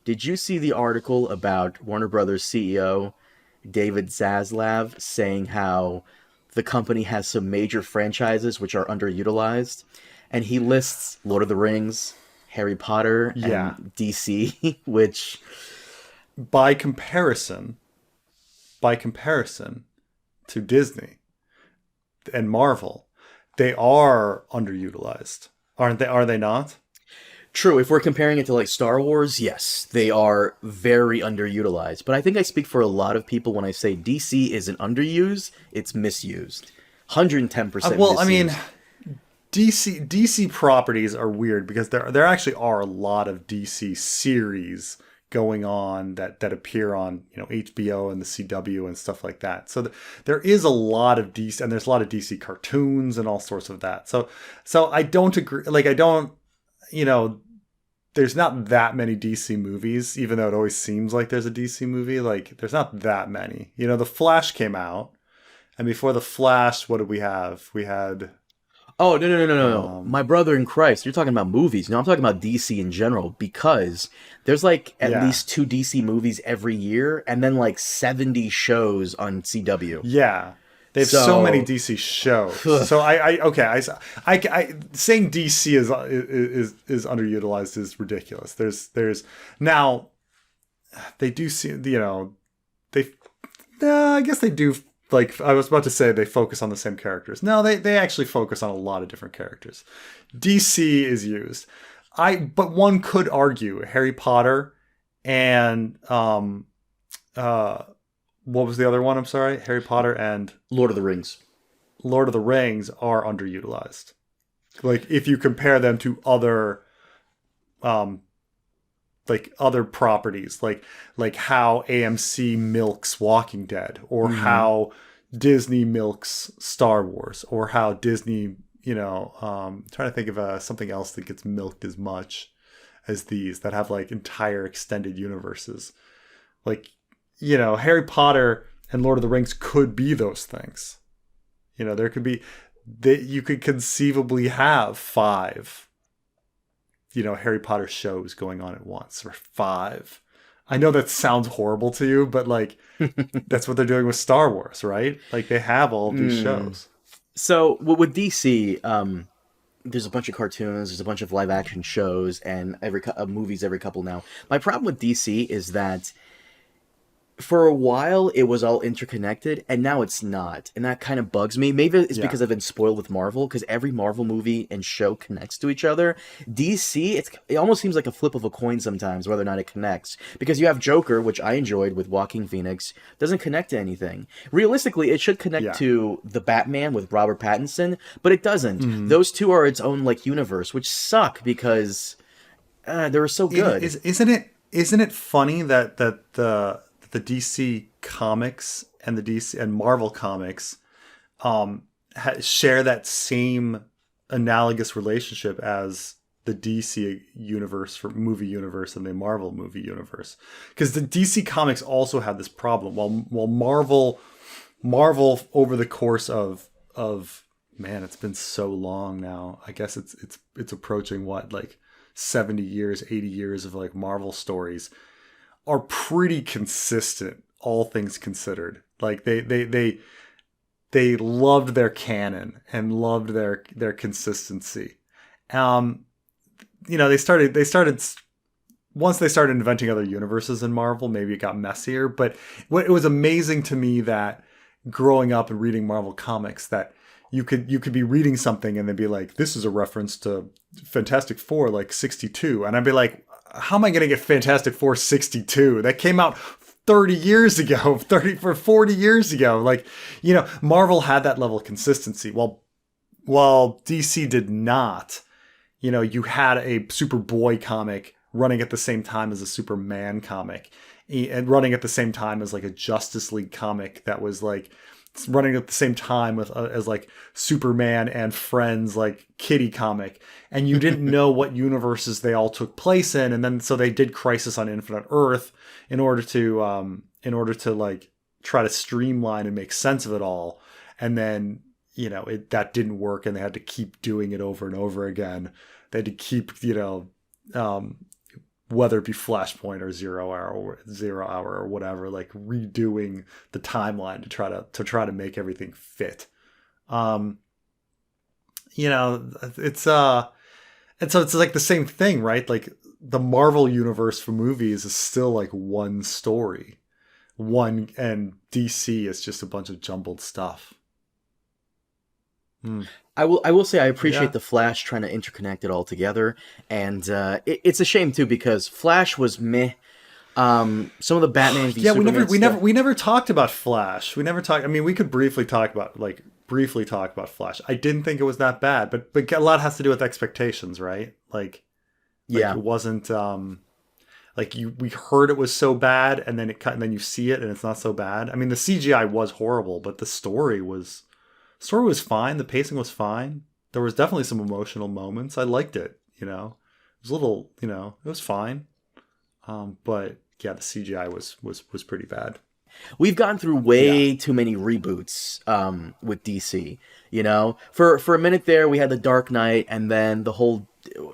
Did you see the article about Warner Brothers CEO David Zaslav saying how the company has some major franchises which are underutilized? And he lists Lord of the Rings, Harry Potter, Yeah. and DC, which, By comparison, by comparison to Disney and Marvel, they are underutilized. Aren't they? Are they not? true, if we're comparing it to like Star Wars, yes, they are very underutilized. But I think I speak for a lot of people when I say DC isn't underused, it's misused. 110% Well, I mean, misused. DC properties are weird because there actually are a lot of DC series going on that appear on HBO and the CW and stuff like that. So there is a lot of DC, and there's a lot of DC cartoons and all sorts of that. So I don't agree. Like I don't, you know, there's not that many DC movies, even though it always seems like there's a DC movie. Like there's not that many. The Flash came out, and before the Flash, what did we have? We had Oh, no, no, no, no, no, no. um, My brother in Christ, you're talking about movies. No, I'm talking about DC in general because there's like at yeah. least two DC movies every year and then like 70 shows on CW. Yeah, they have so many So, DC shows. So okay, saying DC is underutilized is ridiculous. There's now they do see they I guess they do. Like I was about to say, they focus on the same characters. No, they actually focus on a lot of different characters. DC is used. But one could argue Harry Potter and uh what was the other one? I'm sorry. Harry Potter and Lord of the Rings. Lord of the Rings are underutilized. Like if you compare them to other um other properties, like how AMC milks Walking Dead, or Hmm. how Disney milks Star Wars, or how Disney, trying to think of something else that gets milked as much as these that have like entire extended universes. Like, Harry Potter and Lord of the Rings could be those things. There could be that you could conceivably have five, Harry Potter shows going on at once, or five. I know that sounds horrible to you, but like that's what they're doing with Star Wars, right? Like they have all of these Mm. shows. So with DC, there's a bunch of cartoons, there's a bunch of live action shows, and movies every couple now. My problem with DC is that for a while it was all interconnected and now it's not, and that kind of bugs me. Maybe it's Yeah. because I've been spoiled with Marvel because every Marvel movie and show connects to each other. DC, it almost seems like a flip of a coin sometimes whether or not it connects, because you have Joker, which I enjoyed with Walking Phoenix, doesn't connect to anything. Realistically it should connect Yeah. to the Batman with Robert Pattinson, but it doesn't. Mm-hmm. Those two are its own like universe, which suck because they were so It good. is, isn't it funny that the DC comics and the DC and Marvel comics share that same analogous relationship as the DC universe for movie universe and the Marvel movie universe, because the DC comics also have this problem, while Marvel over the course of man, it's been so long now. I guess it's approaching what, like 70 years, 80 years of like Marvel stories are pretty consistent, all things considered. Like they loved their canon and loved their consistency. Um, they started once they started inventing other universes in Marvel, maybe it got messier. But it was amazing to me that growing up and reading Marvel comics, that you could be reading something and they'd be like, this is a reference to Fantastic Four like 62, and I'd be like, how am I going to get Fantastic Four 62? That came out 30 years ago, 40 years ago. Like, Marvel had that level of consistency, while DC did not. You had a Superboy comic running at the same time as a Superman comic, and running at the same time as like a Justice League comic that was like running at the same time with as like Superman and Friends like Kitty comic, and you didn't know what universes they all took place in, and then so they did Crisis on Infinite Earth in order to like try to streamline and make sense of it all, and then that didn't work, and they had to keep doing it over and over again. They had to keep um, whether it be Flashpoint or Zero Hour or whatever, like redoing the timeline to try to make everything fit. You know, it's and so it's like the same thing, right? Like the Marvel universe for movies is still like one story. And DC is just a bunch of jumbled stuff. I will say I appreciate Yeah. the Flash trying to interconnect it all together, and it's a shame too because Flash was meh. Some of the Batman v Yeah, Superman stuff. we never talked about Flash. We never talked. I mean, we could briefly talk about Flash. I didn't think it was that bad, but a lot has to do with expectations, right? Like Yeah, it wasn't like we heard it was so bad, and then and then you see it and it's not so bad. I mean, the CGI was horrible, but the story was fine. The pacing was fine. There was definitely some emotional moments. I liked it. You know, it was a little. You know, it was fine. But yeah, the CGI was pretty bad. we've gone through way too many reboots with DC. You know, for a minute there we had the Dark Knight, and then the whole.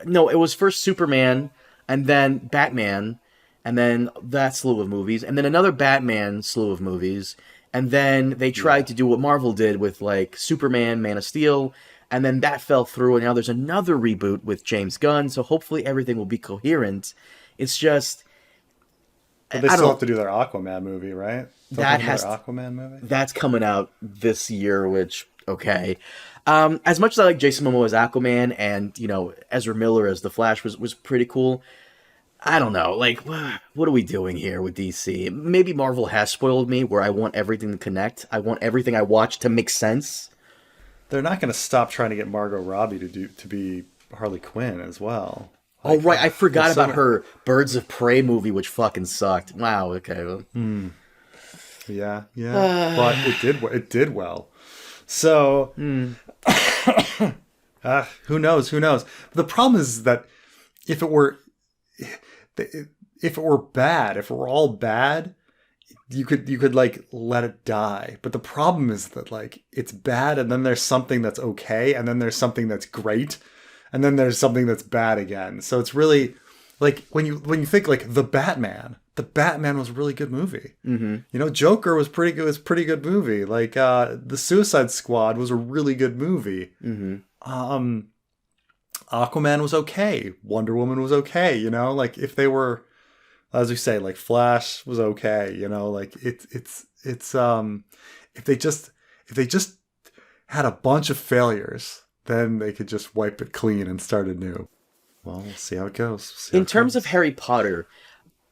No, it was first Superman, and then Batman, and then that slew of movies, and then another Batman slew of movies, and then they tried to do what Marvel did with like Superman, Man of Steel, and then that fell through, and now there's another reboot with James Gunn, so hopefully everything will be coherent. It's just But they I still don't have to do their Aquaman movie, right? that has their Aquaman movie. that's coming out this year, which okay. As much as I like Jason Momoa as Aquaman and you know Ezra Miller as the Flash was pretty cool. I don't know, like what are we doing here with DC? Maybe Marvel has spoiled me where I want everything to connect. I want everything I watch to make sense. They're not going to stop trying to get Margot Robbie to be Harley Quinn as well. Oh right, I forgot there's so about her Birds of Prey movie, which fucking sucked. Wow. Okay. Well. Yeah, but it did well. So who knows? Who knows? The problem is that if it were bad, if it were all bad, you could like let it die. But the problem is that like it's bad, and then there's something that's okay, and then there's something that's great, and then there's something that's bad again. So it's really like when you think like the Batman was a really good movie. Mm-hmm. You know, Joker was pretty good. It was a pretty good movie. Like the Suicide Squad was a really good movie. Mm-hmm. Aquaman was okay. Wonder Woman was okay. You know, like if they were, as we say, like Flash was okay. You know, like it's if they just had a bunch of failures, then they could just wipe it clean and start anew. Well, we'll see how it goes. In terms of Harry Potter,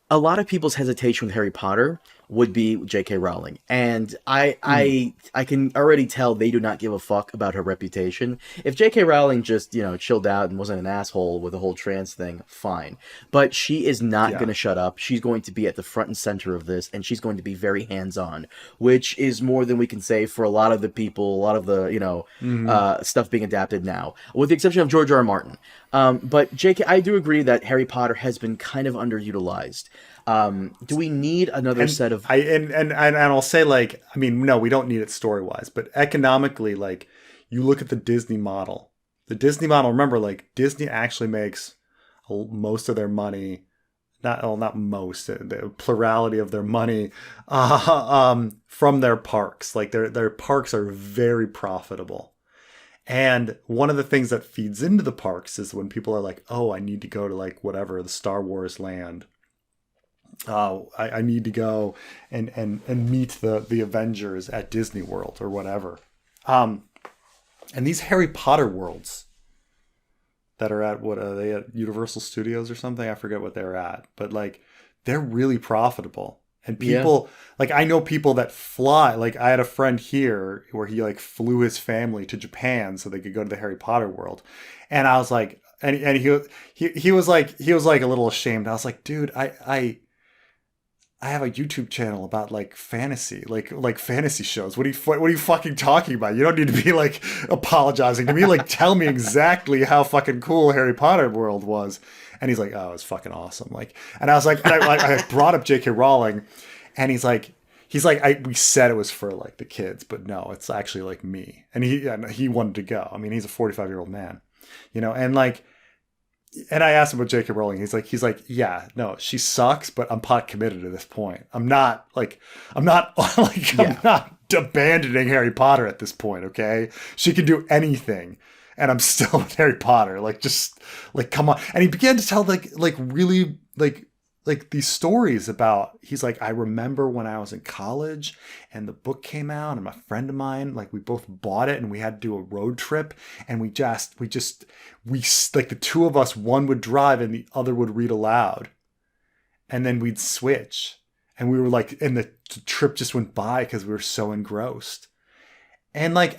a lot of people's hesitation with Harry Potter would be J.K. Rowling, and I can already tell they do not give a fuck about her reputation. If J.K. Rowling just chilled out and wasn't an asshole with the whole trans thing, fine. But she is not going to shut up. She's going to be at the front and center of this, and she's going to be very hands-on, which is more than we can say for a lot of the people, a lot of the stuff being adapted now, with the exception of George R. R. Martin. But J.K., I do agree that Harry Potter has been kind of underutilized. Do we need another set of? And I'll say, like, I mean, no, we don't need it story wise, but economically, like, you look at the Disney model. The Disney model, remember, like, Disney actually makes most of their money, not most, the plurality of their money, from their parks. Like, their parks are very profitable. And one of the things that feeds into the parks is when people are like, oh, I need to go to, like, whatever, the Star Wars land. I need to go and meet the Avengers at Disney World or whatever. And these Harry Potter worlds that are at, what are they at, Universal Studios or something? I forget what they're at. But, like, they're really profitable. And people, like, I know people that fly. Like, I had a friend here where he, like, flew his family to Japan so they could go to the Harry Potter world. And I was like, and he was like a little ashamed. I was like, dude, I have a YouTube channel about like fantasy, like fantasy shows. What are you fucking talking about? You don't need to be like apologizing to me. Like, tell me exactly how fucking cool Harry Potter world was. And he's like, oh, it's fucking awesome. Like, and I was like, I brought up J.K. Rowling, and he's like, we said it was for like the kids, but no, it's actually like me. And he wanted to go. I mean, he's a 45-year-old man, and like, And I asked him about J.K. Rowling. He's like, yeah, no, she sucks, but I'm pot committed at this point. I'm not like, I'm not Yeah. I'm not abandoning Harry Potter at this point. Okay, she can do anything, and I'm still with Harry Potter. Like, just like, come on. And he began to tell like really like these stories about. He's like, I remember when I was in college and the book came out, and my friend of mine, like, we both bought it and we had to do a road trip, and we like, the two of us, one would drive and the other would read aloud, and then we'd switch, and we were like, and the trip just went by because we were so engrossed. And like,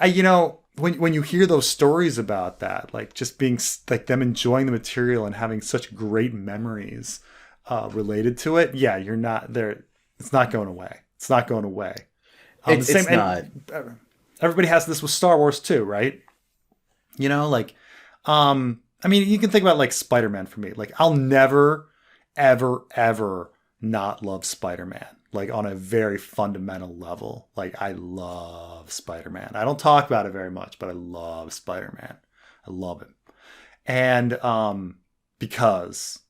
when you hear those stories about that, like, just being like them enjoying the material and having such great memories related to it, yeah, you're not there. It's not going away. It's not going away. It's not. Everybody has this with Star Wars too, right? Like, I mean, you can think about like Spider-Man for me. Like, I'll never, ever, ever not love Spider-Man. Like, on a very fundamental level. Like, I love Spider-Man. I don't talk about it very much, but I love Spider-Man. I love it. And because,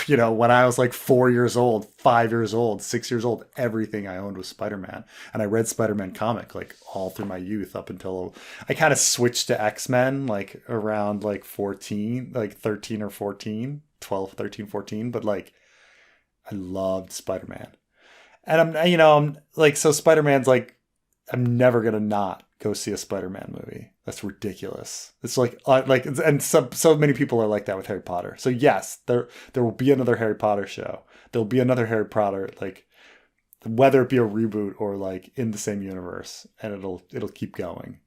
when I was like 4 years old, 5 years old, 6 years old, everything I owned was Spider-Man. And I read Spider-Man comic like all through my youth up until I kind of switched to X-Men like around like 14, like 13 or 14, 12, 13, 14. But like, I loved Spider-Man. And I'm like, so Spider-Man's like, I'm never going to not go see a Spider-Man movie. That's ridiculous. It's like, and so many people are like that with Harry Potter. So yes, there will be another Harry Potter show. There'll be another Harry Potter, like, whether it be a reboot or like in the same universe, and it'll keep going.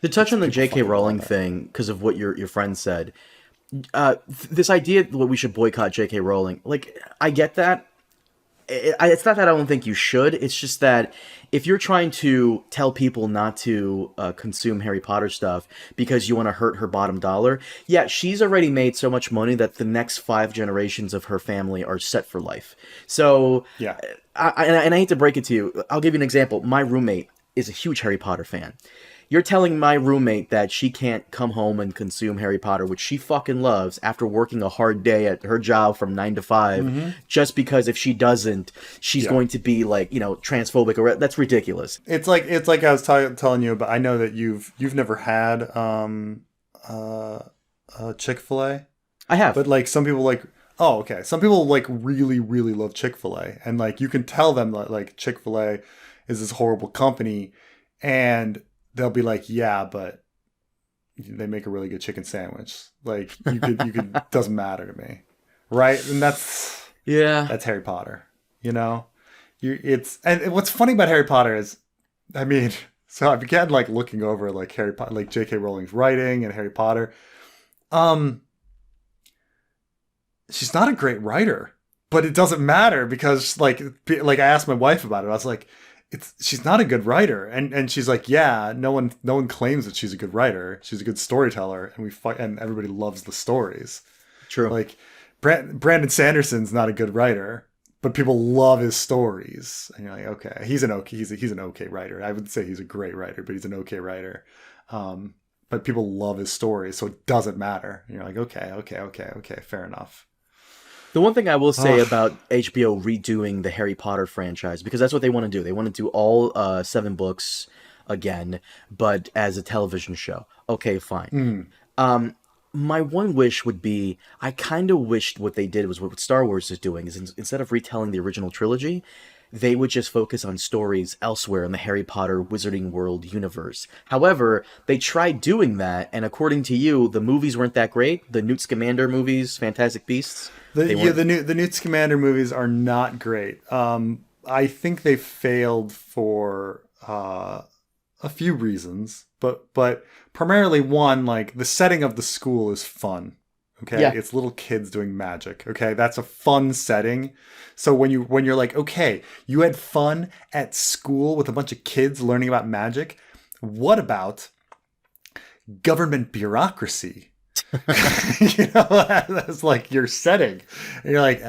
To touch on the People J.K. fucking Rowling love it. thing, because of what your friend said, this idea that we should boycott J.K. Rowling, like, I get that. It's not that I don't think you should. It's just that if you're trying to tell people not to consume Harry Potter stuff because you want to hurt her bottom dollar, yeah, she's already made so much money that the next 5 generations of her family are set for life. So, Yeah. and I hate to break it to you. I'll give you an example. My roommate is a huge Harry Potter fan. You're telling my roommate that she can't come home and consume Harry Potter, which she fucking loves, after working a hard day at her job from 9 to 5, just because if she doesn't, she's going to be like, transphobic, or that's ridiculous. It's like I was telling you about. I know that you've never had Chick-fil-A. I have. But like, some people like, oh, okay. Some people like really, really love Chick-fil-A. And like, you can tell them that like Chick-fil-A is this horrible company, and they'll be like, yeah, but they make a really good chicken sandwich. Like, you could doesn't matter to me. Right? And that's Harry Potter. And what's funny about Harry Potter is, I mean, so I began like looking over like Harry Potter, like J.K. Rowling's writing and Harry Potter. She's not a great writer, but it doesn't matter because like I asked my wife about it. I was like, she's not a good writer, and she's like, yeah, no one claims that she's a good writer. She's a good storyteller, and and everybody loves the stories. True. Like, Brandon Sanderson's not a good writer, but people love his stories, and you're like, okay, he's an okay writer. I would say he's a great writer, but he's an okay writer. But people love his stories, so it doesn't matter. And you're like, okay, fair enough. The one thing I will say about HBO redoing the Harry Potter franchise, because that's what they want to do. They want to do all 7 books again, but as a television show. Okay, fine. My one wish would be, I kind of wished what they did was what Star Wars is doing, is instead of retelling the original trilogy, they would just focus on stories elsewhere in the Harry Potter Wizarding World universe. However, they tried doing that, and according to you, the movies weren't that great. The Newt Scamander movies, Fantastic Beasts. The Newt Scamander movies are not great. I think they failed for a few reasons, but primarily one, like, the setting of the school is fun. Okay, Yeah. It's little kids doing magic. Okay, that's a fun setting. So when you're like, okay, you had fun at school with a bunch of kids learning about magic. What about government bureaucracy? That's like your setting. And you're like,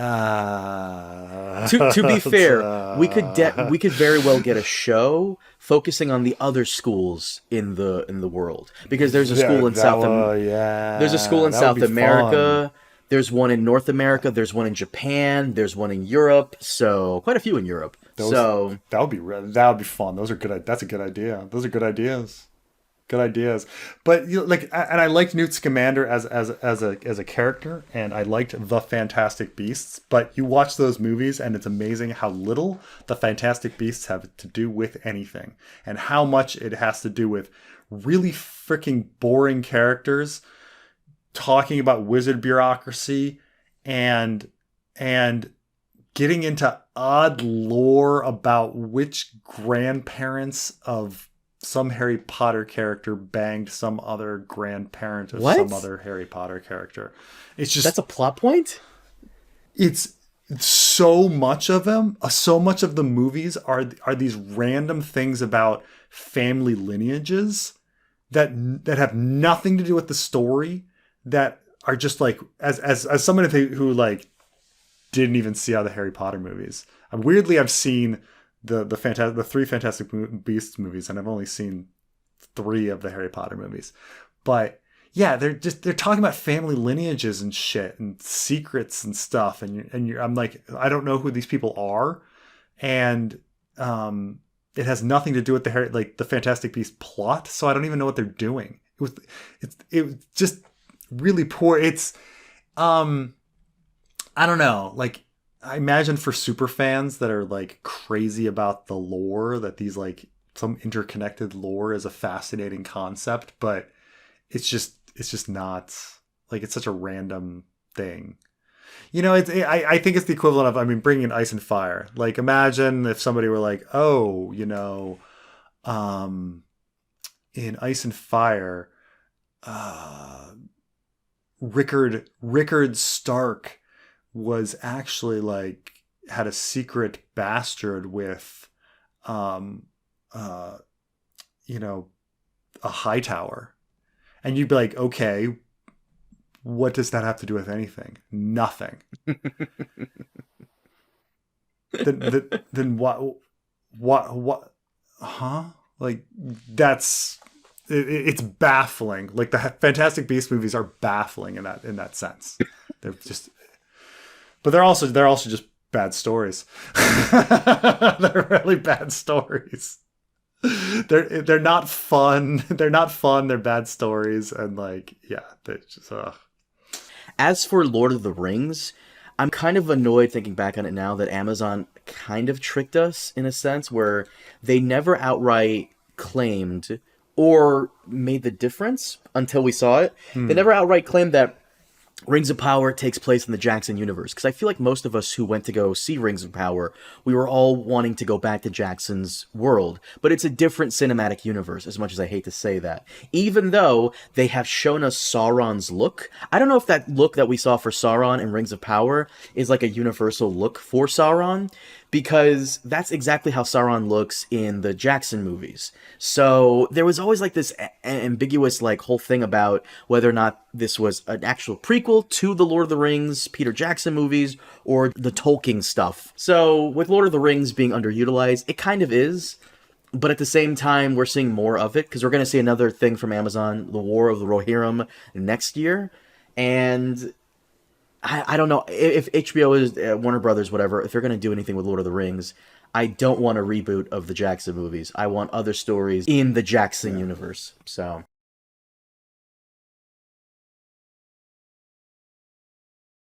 To be fair, we could very well get a show focusing on the other schools in the world, because there's a school in there's a school in that would South be fun. America. There's one in North America. There's one in Japan. There's one in Europe. So quite a few in Europe. Those So that would be fun. Those are good. That's a good idea. Those are good ideas. Good ideas. But you know, like, and I liked Newt Scamander as a character, and I liked the Fantastic Beasts. But you watch those movies, and it's amazing how little the Fantastic Beasts have to do with anything, and how much it has to do with really freaking boring characters talking about wizard bureaucracy and getting into odd lore about which grandparents of some Harry Potter character banged some other grandparent of what? some other Harry Potter character. It's just, That's a plot point? it's so much of them. So much of the movies are these random things about family lineages that have nothing to do with the story, that are just like, as someone who like didn't even see all the Harry Potter movies. Weirdly, I've seen the three Fantastic Beasts movies, and I've only seen 3 of the Harry Potter movies. But yeah, they're talking about family lineages and shit and secrets and stuff, I'm like, I don't know who these people are, and it has nothing to do with the Fantastic Beasts plot, so I don't even know what they're doing. It was just really poor. It's I don't know, like, I imagine for super fans that are like crazy about the lore, that these like some interconnected lore is a fascinating concept, but it's just not, like, it's such a random thing. You know, I think it's the equivalent of, I mean, bringing in Ice and Fire. Like, imagine if somebody were like, oh, you know, in Ice and Fire, Rickard Stark was actually like, had a secret bastard with, you know, a Hightower. And you'd be like, okay, what does that have to do with anything? Nothing. then what, huh? Like, it's baffling. Like, the Fantastic Beasts movies are baffling in that sense. They're just, but they're also just bad stories. They're really bad stories. They're not fun. They're not fun. They're bad stories, and like, yeah, they just. As for Lord of the Rings, I'm kind of annoyed thinking back on it now that Amazon kind of tricked us in a sense, where they never outright claimed or made the difference until we saw it. They never outright claimed that Rings of Power takes place in the Jackson universe, because I feel like most of us who went to go see Rings of Power, we were all wanting to go back to Jackson's world, but it's a different cinematic universe, as much as I hate to say that. Even though they have shown us Sauron's look, I don't know if that look that we saw for Sauron in Rings of Power is like a universal look for Sauron, because that's exactly how Sauron looks in the Jackson movies. So there was always like this ambiguous like whole thing about whether or not this was an actual prequel to the Lord of the Rings, Peter Jackson movies, or the Tolkien stuff. So with Lord of the Rings being underutilized, it kind of is. But at the same time, we're seeing more of it, because we're going to see another thing from Amazon, The War of the Rohirrim, next year. And I don't know if HBO is Warner Brothers, whatever, if they're going to do anything with Lord of the Rings, I don't want a reboot of the Jackson movies. I want other stories in the Jackson universe. So